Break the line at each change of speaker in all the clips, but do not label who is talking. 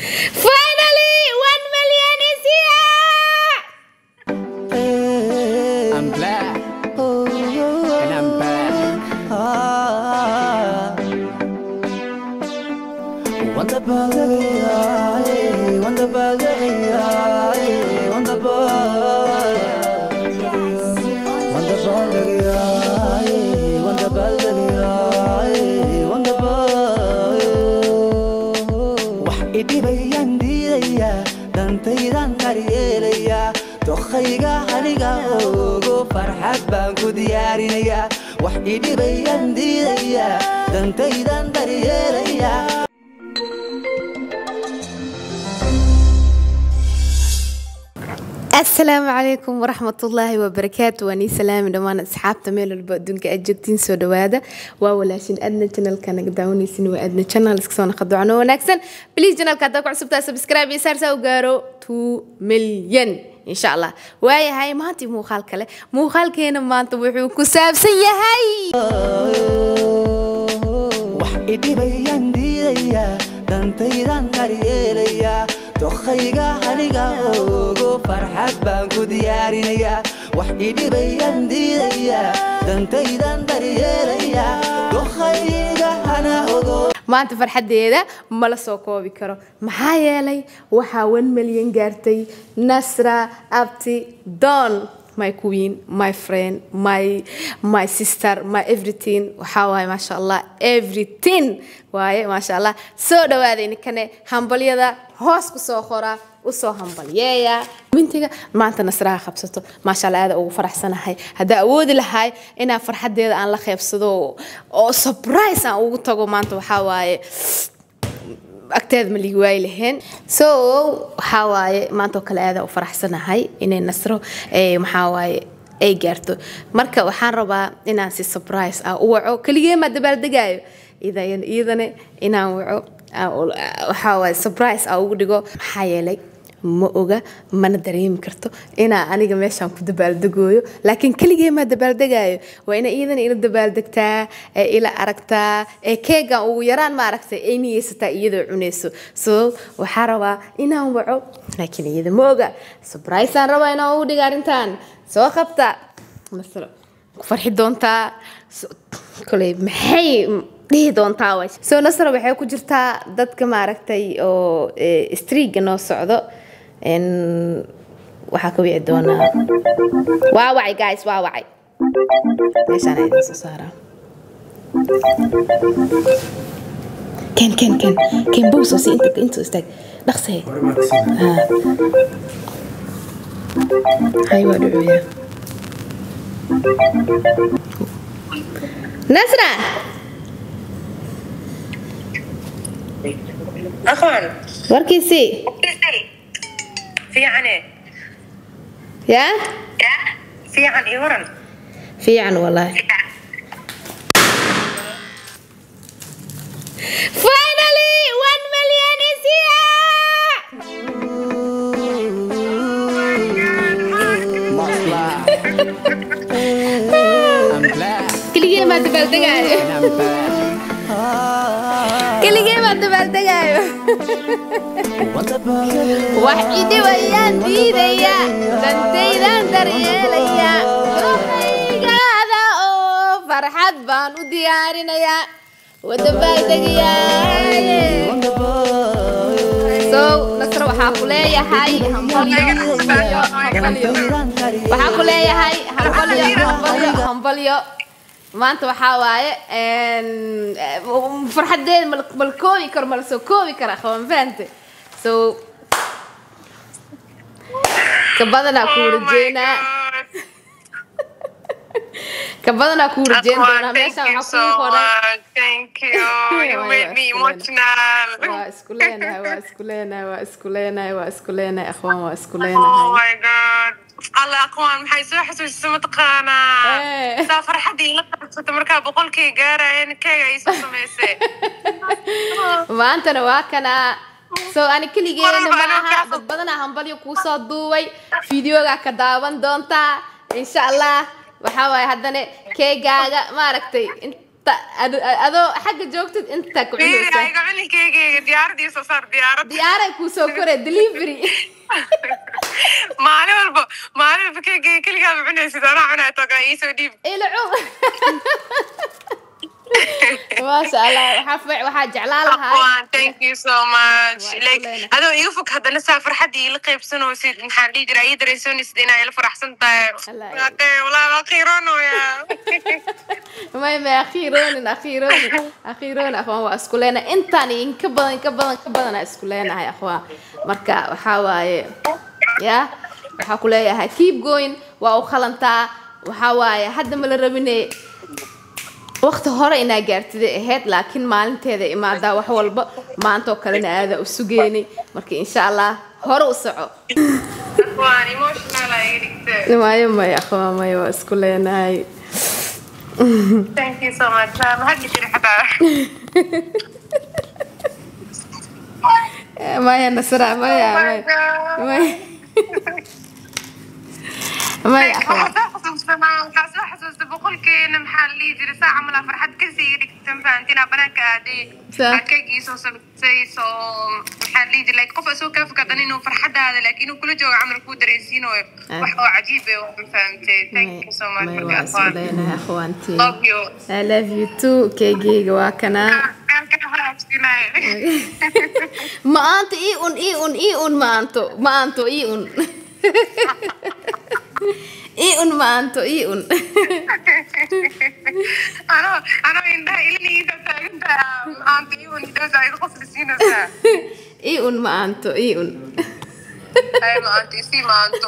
Finally 1 million is here.
I'm black and I'm back. Wonderful, wonderful, dantaydan daryeelaya dokhayga aniga ugu farxad baan ku diyaarinaya wax idhibayaan diidaya dantaydan daryeelaya.
السلام عليكم ورحمة الله وبركاته واني سلام دمان أصحاب تميل البدونك أجدين سودوادا وولاشين أدنى channel كان قداموني سنو أدنى channel سكسونا خدوعنا ونكسن بليز channel كاتاكو عصبتا سبسكرايب يسار سوغارو 2 مليون إن شاء الله واي هاي مانتي مو خالك له مو خالك هنا مانتو وحو كساب سيا هاي
وحيدي بيان ديديا دانتيدان داريليا dokhayga aniga ugu farxad baan ku diyaarinaya wax idhibayaan diidaya dantaydan daryeelaya dokhayga ana ogo
maanta farxadeeda ma la soo koobi karo maxaa yeelay waxa 1 milyan gaartay Nasra Abti Don my queen my friend my sister my everything waxa waay ma sha Allah everything waay ma sha Allah soo dhawaadeen kane hambaliyada hoos ku soo qora u soo hambaliyeeya mintiga maanta Nasra qabsato ma sha Allah aad ugu faraxsanahay hada awoodi lahay ina farxadeeda aan la qeybsado oo surprise aan ugu tago maanta waxa waaye أكتر من اللي وايلهن حواي ما أنتو كل هذا وفرحسنا هاي إن النصر محاواي أي جرتو مركب وحان ربا إن أنسي سبرايز أو وعو كل يوم أدبر دقايق إذا إن وعو حواي سبرايز أو دقو حيالي موجا ما ندريم كرتو أنا جمشان كده بالدقويو لكن كل جيم هذا بالدقايو وأنا إذا دبال دكتا إلى أركتا كيجا ويران ما أركتا إني يستا يدو عنيسو وحروا إنا وعو لكن إذا موجا سبرايز أنا روا إنا ودقارنتان خبتا مثلا فرحي دونتا كله محي دي دونتا وش نصر بحيو كجرتا دتك ما أركتي أو استريق إنه صعدو إن وحكوا يعدونا واوعي guys واوعي ليش أنا إذا سارة كان بوسوسي أنت استاك دخسي هاي ودعويا نسرة
أخوان
وركيسي
في عني
يا
في عني ورن
في عن والله finally 1 million is here
I'm black
كل يوم أدبر دقايق
and I'm back.
كل يوم أدبر دقايق وحيدي ويان ديديا دنتيدان درياليا روحيقا هذا أو فرحات بان وديارينيا ودبايدقيا نصر وحاكوليا هاي وحاكوليا هاي همبليو ما أنت وحواي فرحتين ملكوي كر ملسوكوي كر أخوان فهمت كبدنا كورجينا كبدنا كورجين دونا ماشي حكومي خورا
thank you you made me emotional
واسكولينا أخوان واسكولينا
oh my god الله أخوان محيسو حسوس متقانا سافر حدي لقد تمركا بقول كي جارا يعني كي يسوس ميسي
ما أنت نواكنا أنا كل جينا معها بدنا هنبليو كوسا دوي فيديو كداون دونتا إن شاء الله وحاول هذا كي جاga ما ركتي adoo xagga joogtid inta ku
cunaysa ay gacankeyga diyaaradii soo saar
diyaaray ku soo koray delivery
maalin walba keegay kaligaa cunaysid anaa cunaa toga ii soo dhiib
ilacu ما شاء الله waxaa jeclaan lahaa
thank you so much like adoo igu fog hadana safar xadii la qaybsanoosid maxaan dhigi jiray ay dareysonaysid inay la faraxsan tahay walaal akhiirano ya
ما أخيرون أخوان وأسكولنا إنتاني إن كبدن أسكولنا هاي أخوان مركا وحواي يا وحكولي هاي keep going وأخلنتا وحواي حد من الربني وقت هورا إنا جارتدي أهد لكن maalinteeda imaada wax walba maanta oo kale aada u sugeeni marka insha Allah hore u soco
waan emotional ay dhigtay
ma akhwaa ma isku leenahay
thank you so much ma hadii jiri xataa
ما يا نصرة ما يا
حسوس بقول كين محلي جري ساعة ملا فرحت كثير تنفانتنا بناك عادي كيكي سو محلي جري لك قف أسوق كيف كذا إنه فرحت هذا لكنه كل جو عمل كودريسينه وحو عجيبة وفهمتي thank you so much
يا أخوانتي
love you
I love you too كيكي وكنا ما أنت ما أنتو ما أنتو
أنا من ده إلي ده أنت أنت ده زي القصة السينة
ما أنتو
أي ما أنت سي ما أنتو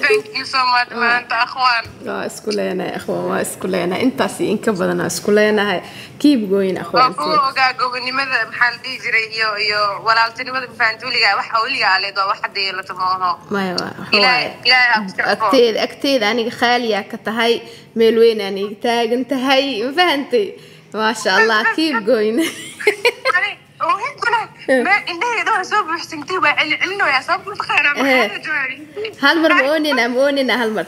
thank you so much ما أنت أخوان
اسكولينا يا أخوان واسكولينا أنت سي إنك بدنا اسكولينا هاي keep going أخوان
أقول إني ماذا محل دي جري يو ولا ألتني ماذا بفانتولي وحولي عليه ده واحد يلا تماها
ما أكتيد أنا خالية كتهاي ملوين أنا تاج أنت هاي فهمتي ما شاء الله keep going
ما إنه ده صوب حسنتي وإنه يا صوب متخانة معانا جواري
هالمر مؤوننا هالمر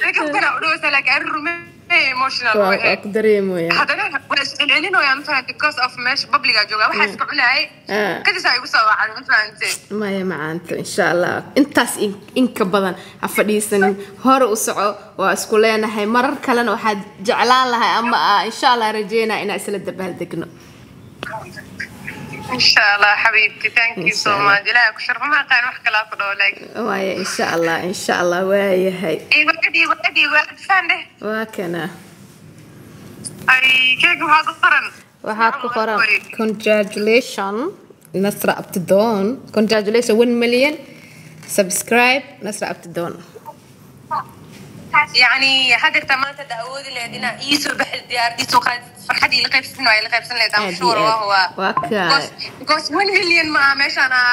أنا كنت أقول لك الرومي emotional
أقدري مويا
هذا بس العلينو يا مثلا because of مش ببلغ جوجا واحد يسمعون هاي كذا سايق سوا على مثلا أنت
ما هي معانت إن شاء الله أنتاس إنك بدن عفديسن هور وسعو واسكولينا هاي مرر كلنا واحد جعلان لها أما إن شاء الله رجينا إن أسئلة دبهالدقنا
إن شاء الله حبيبتي thank you so much لا كشرف ما كان وحكي لا فضولك
واي إن شاء الله واي هاي
ودي فانده
وكنا
أي كيف
وهاكو قرن congratulations نصر أبتدون congratulations 1 million subscribe نصر أبتدون
يعني هذا ما تدعوه اللي دينا يسوع بحال ديار يسوع فرحتي اللي قيبس منه اللي قيبس لنا دام شهور وهو قص 1 مليون ما مش أنا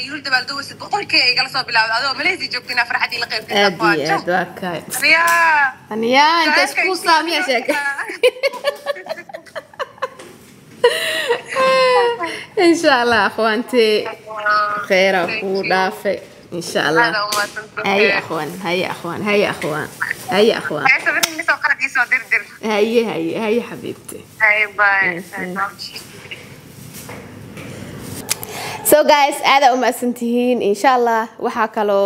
يولد بالدوس بقول كي جلسوا بلا هذا ملازم جبتنا فرحتي اللي قيبس لنا
أنيا أنت سكوت سامي يا شيخ إن شاء الله أخوانتي خير أخو دافع إن شاء الله هيا أخوان هيا حبيبتي
باي
So guys aada u maasantihiin insha Allah waxa kale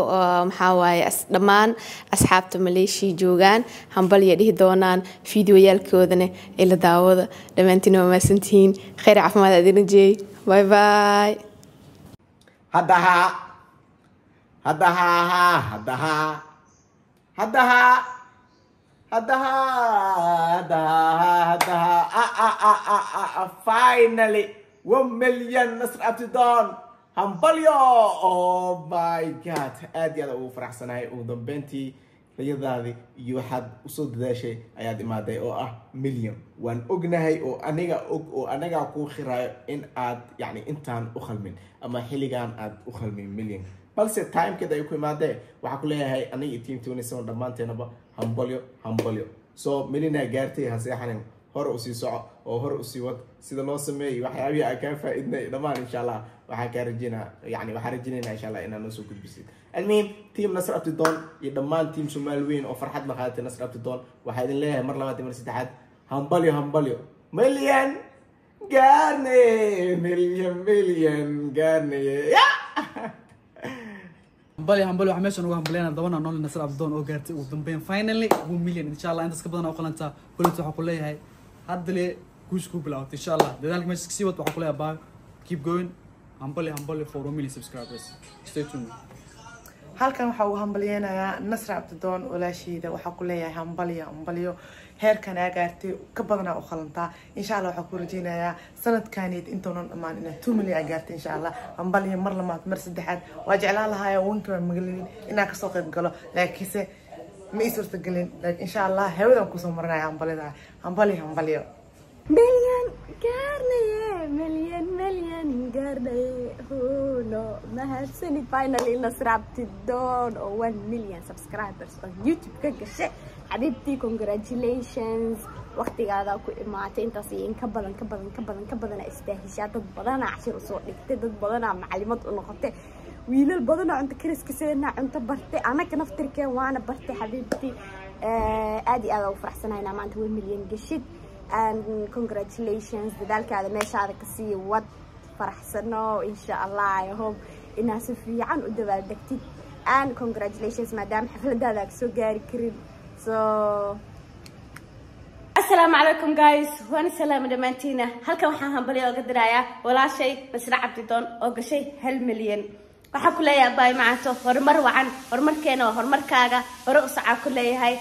maxaa waaye dhamaan asxaabta Malaysia joogan hambal iyo dhihi doonaan fiidiyoyaalkoodana ila daawada dhamaantiin waa maasantihiin khayr caafimaad idin jeey bye bye
finally 1 million نصر أبتدون همبليو oh my god أدي هذا وفرح سناي ودمبنتي رياضي يوحد وصد ذا شيء أياد ما ده أو مليون وان أجنهي أو أنيجا أكو خير إن أد يعني إنتان أخل من أما حلقان أد أخل من مليون بس التايم كده يكون ما ده وحكولها هاي أنا يتيم توني سون دمانتي نبا همبليو so ملينا جارتي هسي حنين hore usii soco oo hore usii wad sida loo sameeyay waxyaabihi aan kaa faa'iidnay dhammaan insha allah waxaan kaa rajeynaa yani waxaan rajeynaynaa insha allah inaad noo soo gudbisid المهم تيم نصر أبتدون يدمان تيم شمال وين وفرحت مخالة نصر أبتدون واحد ليه مر لما تمر ستة حد همبليو مليون قارني مليون قارني يا
همبليو حماشة نوهم بلينا دونا نول نصر أبتدون أو قارتي ودنبين فاينلي 1 مليون إن شاء الله أنت سكبنا وقلنا كل تحقق لي هاي هاد لي كوش كوبلاوت إن شاء الله لذلك ما سكسيوت وحقق لي باي keep going همبليو for 1 million subscribers stay tuned
halkan waxa uu hambalyeynaya Nasra Abdidoon walaashiida waxa ku leeyahay hambalyo heerkan ay gaartay ka badana u khalanta insha Allah waxa ku rajeynayaa sanadkaanid intoon dhamaan in 2 milyan ay gaartay insha Allah hambalyo mar lamaad mar saddexaad waa jeclaan lahaa wanka magalin inaan ka soo qayb galo laakiinse ma isurta galin insha Allah hawada ku soo marnaa hambalyo
مليون قارنية مليون قارنية هونو مهرسني فاينالي نصر عبدالدون 1 مليون سبسكرايبرز on يوتيوب كقشة حبيبتي congratulations وقتي هذا كو إماتين تصيين كبدن استهشات بدنا عشر صوت دد بدنا معلومات ونقطة ويل بدنا عند كريس كسرنا عند برتي أنا كنفتر كي وأنا برتي حبيبتي أدي أنا وفرح سنة أنا ما أنت 1 مليون قشة and congratulations بدالك هذا ماشي هذا كسي ود فرح سنة إن شاء الله يا هوب الناس في عن قدام دكتي and congratulations مدام حفلة هذاك سو جاري كريم so السلام عليكم guys وانا سلام دمانتينا هل كان وحنا هنبلي او قدرايا ولا شيء بس عبدالدون او قشي 1 مليون waxaa ku leeyahay baay maanto horumar wacan horumarkeena waa horumarkaaga hore u socaa ku leeyahay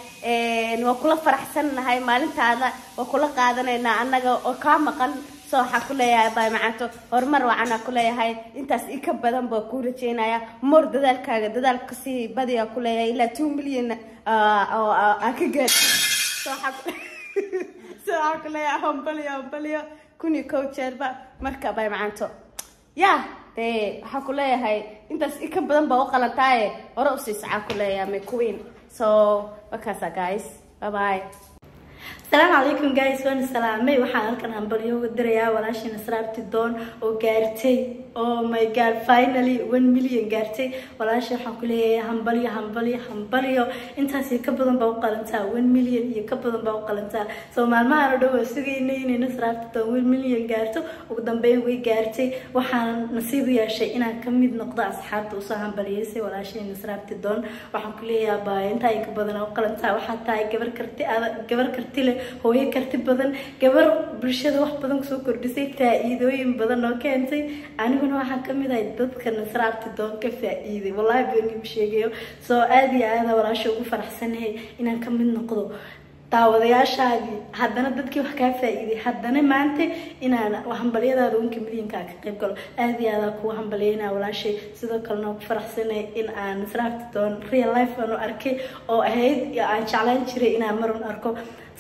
waa kula faraxsanahay maalintaada waa kula qaadanaynaa annaga oo ka maqan soo waxaa ku leeyahay baay maanto horumar wacan ku leeyahay intaas in ka badan baa ku rajeynaya mor dadaalka si badiya ku leeyahay ilaa 2 milyan oo aan ka gaar soo waxaa ku leeyahay hambalyo kuni coacherba marka baay maanto yeah waxaa ku leeyahay intaas in ka badan baa u qalantaaye hore u sii socaa ku leeyahay my queen so wakaasa guys bye bye
السلام عليكم guys وانا سلامي waxaan halkan hambalyo uga dirayaa walaashii Nasra Abdidoon oo gaartay oh my god finally 1 million gaartay walaashii waxaan ku leeyahay hambalyo intaas ka badan baa u qalantaa 1 million iyo ka badan baa u qalantaa soo maalmahan oo dhow sugeynay in Nasra Abdidoon 1 million gaarto ugu dambeyn way gaartay waxaan nasiib u yeeshay inaan ka mid noqdo asxaabta u soo hambaliyeysay walaashii Nasra Abdidoon waxaan ku leeyahay baa inta ka badan u qalantaa waxa tahay gabar karti leh hooyo karti badan gabar bulshada wax badan soo kordhisay faa'iidooyin badan oo keentay aniguna waxaan kamid ahay dadka Nasra Abdidoon ka faa'iiday wallahi baan sheegayo soo aad iyo aad walaasho ugu faraxsanahay inaan ka mid noqdo daawadayaashaadii haddana dadkii wax ka faa'iiday haddana maanta inaan hambaliyadaada 1 milyan ka qayb galo aad iyo aad ku hambaliyayna walaashay sidoo kale ku faraxsanahay in aan Nasra Abdidoon real life aan arkay oo ahayd aan jeclaan jiray inaan marun arko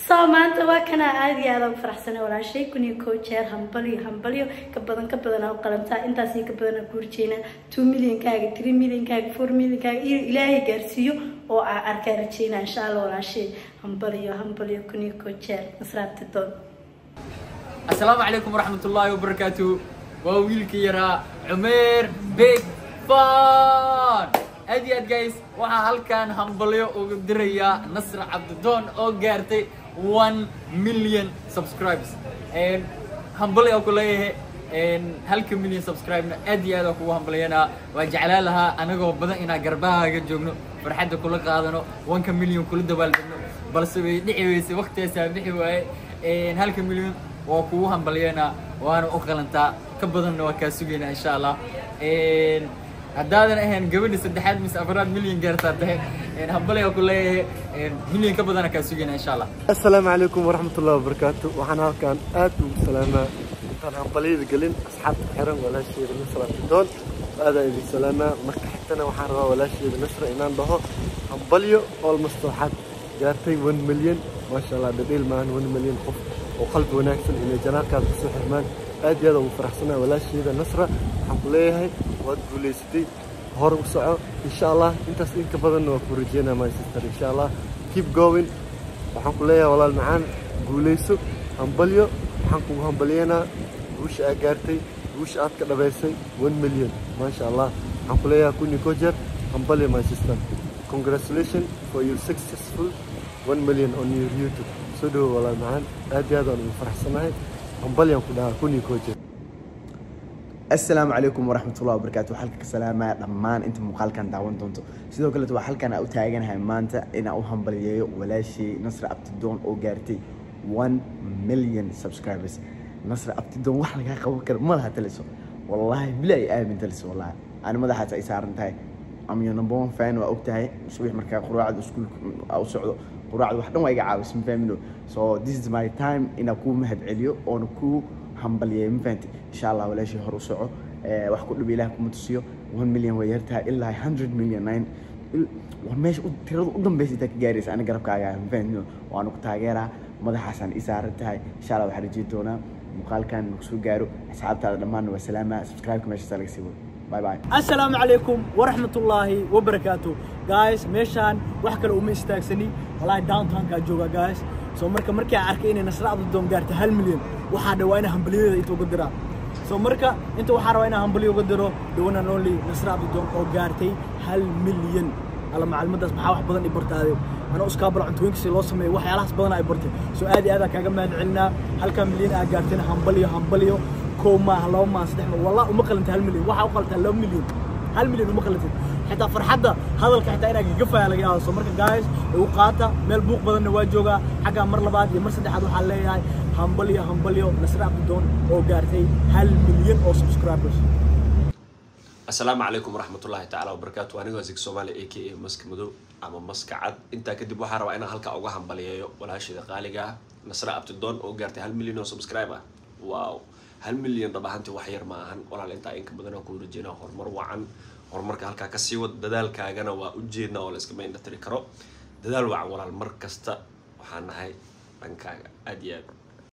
soo maanta waa kana aad iyo aad u faraxsanahay walaashay kuni coacher hambalyo ka badan oo qalanta intaas ka badan ku rajeyna 2 milyan kaaga 3 milyan kaaga 4 milyan kaaga ilaahay gaarsiiyo oo aan arkay rajeyna insha Allah walaashay hambalyo kuni coacher Nasra Abdidoon
السلام عليكم ورحمة الله وبركاته وويلك يرى عمير بيج فان أديات جايز وها هالكان همبليو وقدريا نصر عبدالدون أو قارتي 1 مليون سبسكرايبرز همبليو كليه هالك مليون سبسكرايبر أديات وكوا همبلينا وجعل لها أنا جو بدأ إنا قربها جوجنو فرحت كل قادنو 1 مليون كل دبل بس بيدعي وقت يسابح وعي هالك مليون وكوا همبلينا وأنا أقلنتا كبدنا وكاسوجينا إن شاء الله هذا هن قبل السدحات من 4 مليون قرطة همبلي وكله مليون كبدنا كاسوجينا إن شاء الله.
السلام عليكم ورحمة الله وبركاته وحنا كان آتو سلامة كان همبلي قلنا أصحاب حرم ولا شيء بالنسبة للدول هذا إذا سلامة مركحتنا وحنا ولا شيء بالنسبة إيمان به همبليو والمصطلحات جاتي 1 مليون ما شاء الله بديل مان 1 مليون قف وقلب وناكسن إلى جناك هذا السحر مان أدي هذا وفرحنا ولا شيء بالنصرة حقوليه ودوليستي هور وسعة إن شاء الله أنت سئلك بدن وكورجينا ما يستر إن شاء الله keep going وحقوليه والله المعان قوليسو hambalyo waxaan kugu hambalyeynaa guusha aad gaartay guusha aad ka dhabaysay 1 million maasha allah waxaan ku leeyahay kuni kojer hambalyo my sister congratulations for your successful 1 million on your YouTube soo dhawo walaal macaan aad iyo aad aan ugu faraxsanahay hambalyaan ku dhahaa kuni kojer
السلام عليكم ورحمة الله وبركاته حلقة سلامة دمان انت مقال كان دعوان دونتو سيدو كلا تبا حلقة او تاغن هاي مانتا انا او همبليو ولا شيء نصر ابتدون او غارتي 1 مليون سبسكرايبرز نصر ابتدون wax laga qaban karo ma laha taliso wallahi bilay aamin taliso wallahi ana madaxaas ay saarantahay am yo number 1 fan waa ogtahay subax marka quraacad iskuulka aw socdo quraacad wax dhan waa iga caawis ma fahmino so this is my time ina ku mahad celiyo oo ku hambaliyay mafahantay insha Allah wala shay hor u soco wax ku dhib ilaahay kuma tusiyo 1 million way yartahay ilaa 100 million 9 waa meesha tirada u dambeysay ka gaaraysa ana garabkaaga mafahantay waan ku taageeraa madaxaasan isaarantahay insha Allah waxa rajay doonaa muuqaalkan ku soo gaaro asxaabtaada dhamaan waa salaama subscribe meesha salaga sii باي باي
السلام عليكم ورحمة الله وبركاته guys meeshaan wax kale uma istaagsani wallahi downtown ka jooga guys soo marka arkay inay Nasra Abdidoon gaartay 1 milyan waxa dhawaana hambaliyada inta ugu dira soo marka inta waxa rabaa inaan hambaliyo ugu diro dhawana only Nasra Abdidoon oo gaartay 1 milyan ala macluumaadaas maxaa wax badan i bartaaday ana iskaabal cuntooyinka si loo sameeyo waxyaalahaas badan ay bartay soo aad iyo aad kaaga mahad celinaa 1 milyan aad gaartay hambaliyo كوما هلا ما صدقنا والله وما قلت 1 مليون واحد وقلت 1 مليون 1 مليون وما قلت حتى فرحده هذا حتى انا قفا لقى سو marka guys وقاتا meel buuq badan waa jooga xaga mar labaad iyo mar saddexaad waxa leeyahay hambalyo Nasra Abdidoon oo gaartay 1 milyan oo subscribers
السلام عليكم ورحمة الله تعالى وبركاته أنا جوزك سومالي AKA مسك مدو أما مسك عد أنت كدي بحر وأنا هلك أوجه همبليو ولا شيء قالجا Nasra Abdidoon oo gaartay 1 milyan oo subscriber واو 1 milyan dhabahantii wax yar ma ahan walaal inta in ka badan oo ku rajayna horumar wacan horumarka halka ka sii wad dadaalkaagana waa u jeedna oo la iska meyn tiri karo dadaal wacan walaal mar kasta waxaan nahay dhankaaga aad iyo aad